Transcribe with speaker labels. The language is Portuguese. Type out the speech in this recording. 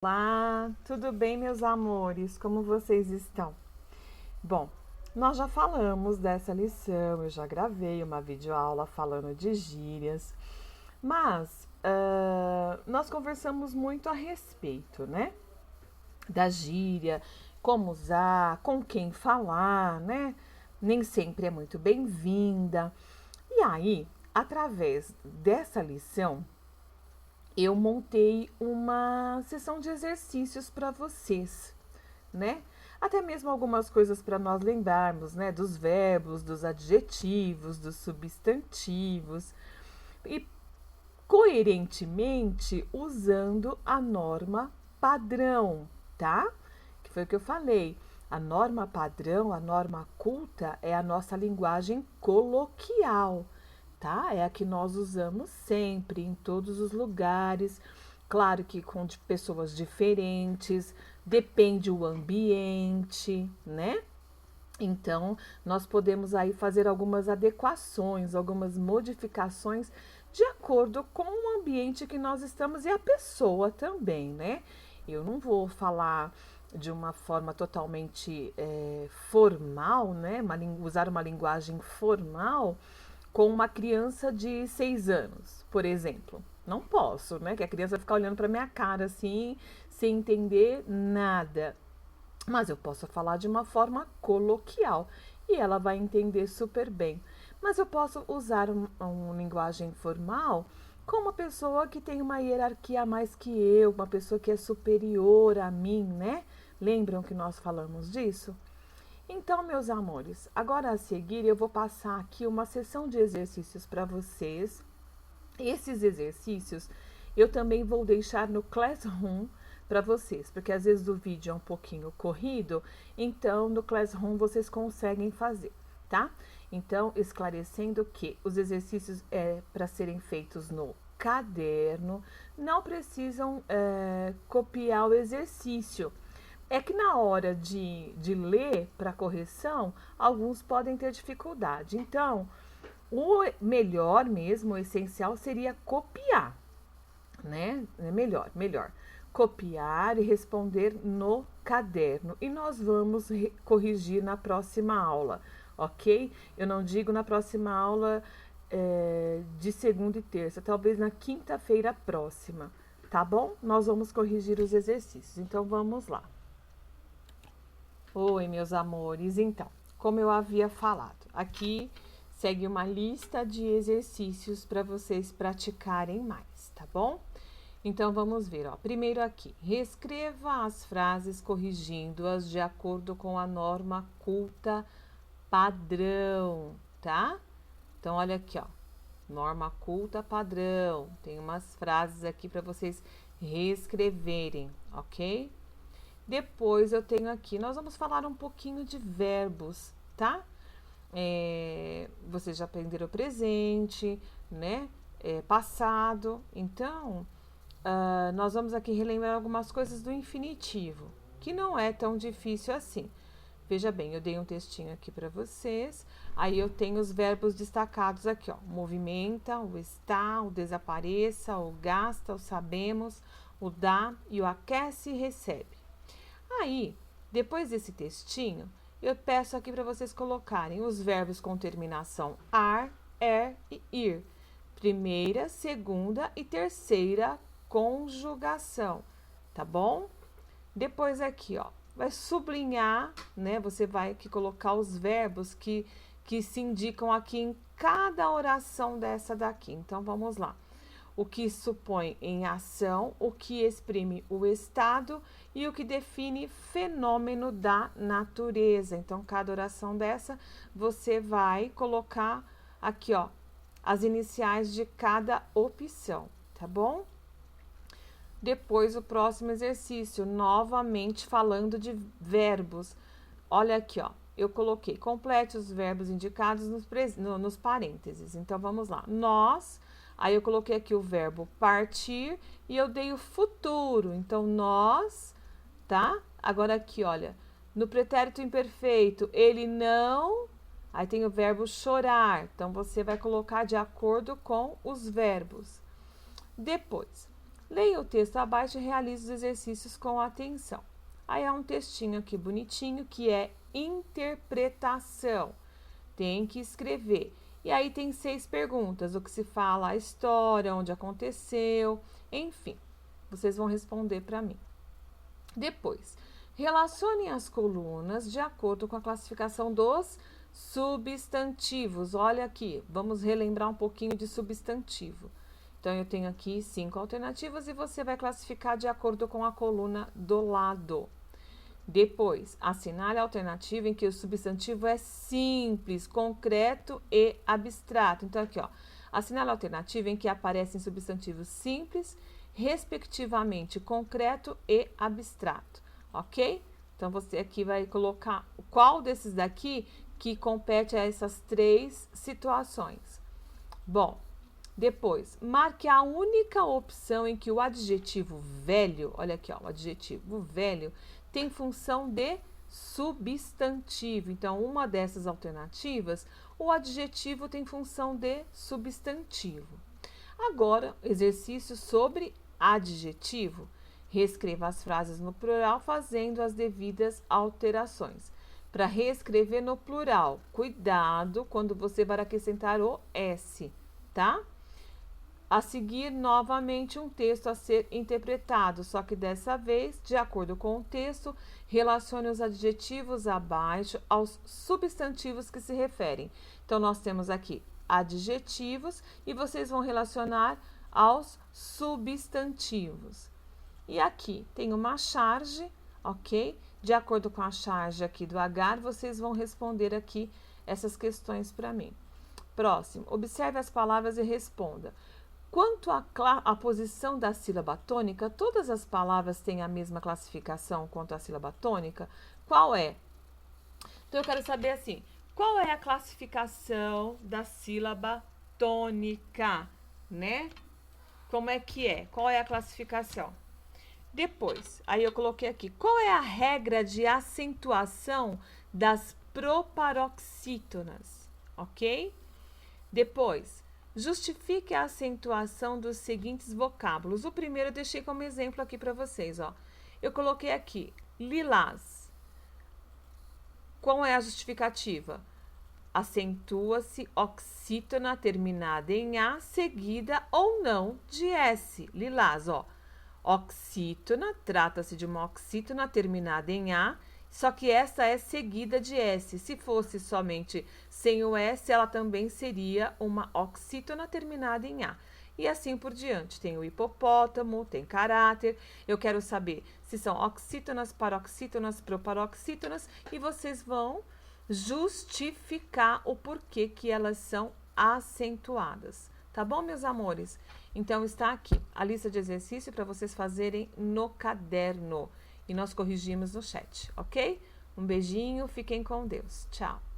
Speaker 1: Olá, tudo bem, meus amores? Como vocês estão? Bom, nós já falamos dessa lição, eu já gravei uma videoaula falando de gírias, mas nós conversamos muito a respeito, né? Da gíria, como usar, com quem falar, né? Nem sempre é muito bem-vinda. E aí, através dessa lição, eu montei uma sessão de exercícios para vocês, né? Até mesmo algumas coisas para nós lembrarmos, né? Dos verbos, dos adjetivos, dos substantivos e coerentemente usando a norma padrão, tá? Que foi o que eu falei. A norma padrão, a norma culta é a nossa linguagem coloquial, tá? É a que nós usamos sempre, em todos os lugares. Claro que com pessoas diferentes, depende o ambiente, né? Então, nós podemos aí fazer algumas adequações, algumas modificações de acordo com o ambiente que nós estamos e a pessoa também, né? Eu não vou falar de uma forma totalmente formal, né? Usar uma linguagem formal com uma criança de 6 anos, por exemplo. Não posso, né? Que a criança vai ficar olhando para minha cara assim, sem entender nada. Mas eu posso falar de uma forma coloquial e ela vai entender super bem. Mas eu posso usar uma linguagem formal com uma pessoa que tem uma hierarquia a mais que eu, uma pessoa que é superior a mim, né? Lembram que nós falamos disso? Então, meus amores, agora a seguir eu vou passar aqui uma sessão de exercícios para vocês. Esses exercícios eu também vou deixar no Classroom para vocês, porque às vezes o vídeo é um pouquinho corrido, então no Classroom vocês conseguem fazer, tá? Então, esclarecendo que os exercícios para serem feitos no caderno, não precisam copiar o exercício. É que na hora de ler para correção, alguns podem ter dificuldade. Então, o melhor mesmo, o essencial seria copiar, né? É melhor. Copiar e responder no caderno. E nós vamos corrigir na próxima aula, ok? Eu não digo na próxima aula de segunda e terça, talvez na quinta-feira próxima, tá bom? Nós vamos corrigir os exercícios. Então vamos lá. Oi, meus amores. Então, como eu havia falado, aqui segue uma lista de exercícios para vocês praticarem mais, tá bom? Então vamos ver, ó. Primeiro aqui, reescreva as frases corrigindo-as de acordo com a norma culta padrão, tá? Então olha aqui, ó. Norma culta padrão. Tem umas frases aqui para vocês reescreverem, ok? Depois eu tenho aqui, nós vamos falar um pouquinho de verbos, tá? Vocês já aprenderam o presente, né? Passado. Então, nós vamos aqui relembrar algumas coisas do infinitivo, que não é tão difícil assim. Veja bem, eu dei um textinho aqui para vocês. Aí eu tenho os verbos destacados aqui, ó. Movimenta, o está, o desapareça, o gasta, o sabemos, o dá e o aquece e recebe. Aí, depois desse textinho, eu peço aqui para vocês colocarem os verbos com terminação ar, e ir. Primeira, segunda e terceira conjugação, tá bom? Depois aqui, ó, vai sublinhar, né? Você vai aqui colocar os verbos que se indicam aqui em cada oração dessa daqui. Então, vamos lá. O que supõe em ação, o que exprime o estado e o que define fenômeno da natureza. Então, cada oração dessa, você vai colocar aqui, ó, as iniciais de cada opção, tá bom? Depois, o próximo exercício, novamente falando de verbos. Olha aqui, ó, eu coloquei, complete os verbos indicados nos parênteses. Então, vamos lá. Nós, aí eu coloquei aqui o verbo partir e eu dei o futuro. Então, nós, tá? Agora aqui, olha, no pretérito imperfeito, ele não... Aí tem o verbo chorar. Então, você vai colocar de acordo com os verbos. Depois, Leia o texto abaixo e realize os exercícios com atenção. Aí há um textinho aqui bonitinho que é interpretação. Tem que escrever. E aí tem 6 perguntas, o que se fala, a história, onde aconteceu, enfim. Vocês vão responder para mim. Depois, relacionem as colunas de acordo com a classificação dos substantivos. Olha aqui, vamos relembrar um pouquinho de substantivo. Então, eu tenho aqui 5 alternativas e você vai classificar de acordo com a coluna do lado. Depois, assinale a alternativa em que o substantivo é simples, concreto e abstrato. Então, aqui, ó, assinale a alternativa em que aparecem substantivos simples, respectivamente, concreto e abstrato, ok? Então, você aqui vai colocar qual desses daqui que compete a essas 3 situações. Bom, depois, marque a única opção em que o adjetivo velho, olha aqui, ó, o adjetivo velho, tem função de substantivo. Então, uma dessas alternativas, o adjetivo tem função de substantivo. Agora, exercício sobre adjetivo. Reescreva as frases no plural fazendo as devidas alterações. Para reescrever no plural, cuidado quando você vai acrescentar o S, tá? A seguir, novamente, um texto a ser interpretado, só que dessa vez, de acordo com o texto, relacione os adjetivos abaixo aos substantivos que se referem. Então, nós temos aqui adjetivos e vocês vão relacionar aos substantivos. E aqui tem uma charge, ok? De acordo com a charge aqui do H, vocês vão responder aqui essas questões para mim. Próximo, observe as palavras e responda. Quanto à posição da sílaba tônica, todas as palavras têm a mesma classificação quanto à sílaba tônica? Qual é? Então, eu quero saber assim, qual é a classificação da sílaba tônica, né? Como é que é? Qual é a classificação? Depois, aí eu coloquei aqui, qual é a regra de acentuação das proparoxítonas, ok? Depois, justifique a acentuação dos seguintes vocábulos. O primeiro eu deixei como exemplo aqui para vocês, ó. Eu coloquei aqui, lilás. Qual é a justificativa? Acentua-se oxítona terminada em A, seguida ou não de S. Lilás, ó. Oxítona, trata-se de uma oxítona terminada em A, só que essa é seguida de S. Se fosse somente sem o S, ela também seria uma oxítona terminada em A. E assim por diante. Tem o hipopótamo, tem caráter. Eu quero saber se são oxítonas, paroxítonas, proparoxítonas. E vocês vão justificar o porquê que elas são acentuadas. Tá bom, meus amores? Então, está aqui a lista de exercício para vocês fazerem no caderno. E nós corrigimos no chat, ok? Um beijinho, fiquem com Deus. Tchau!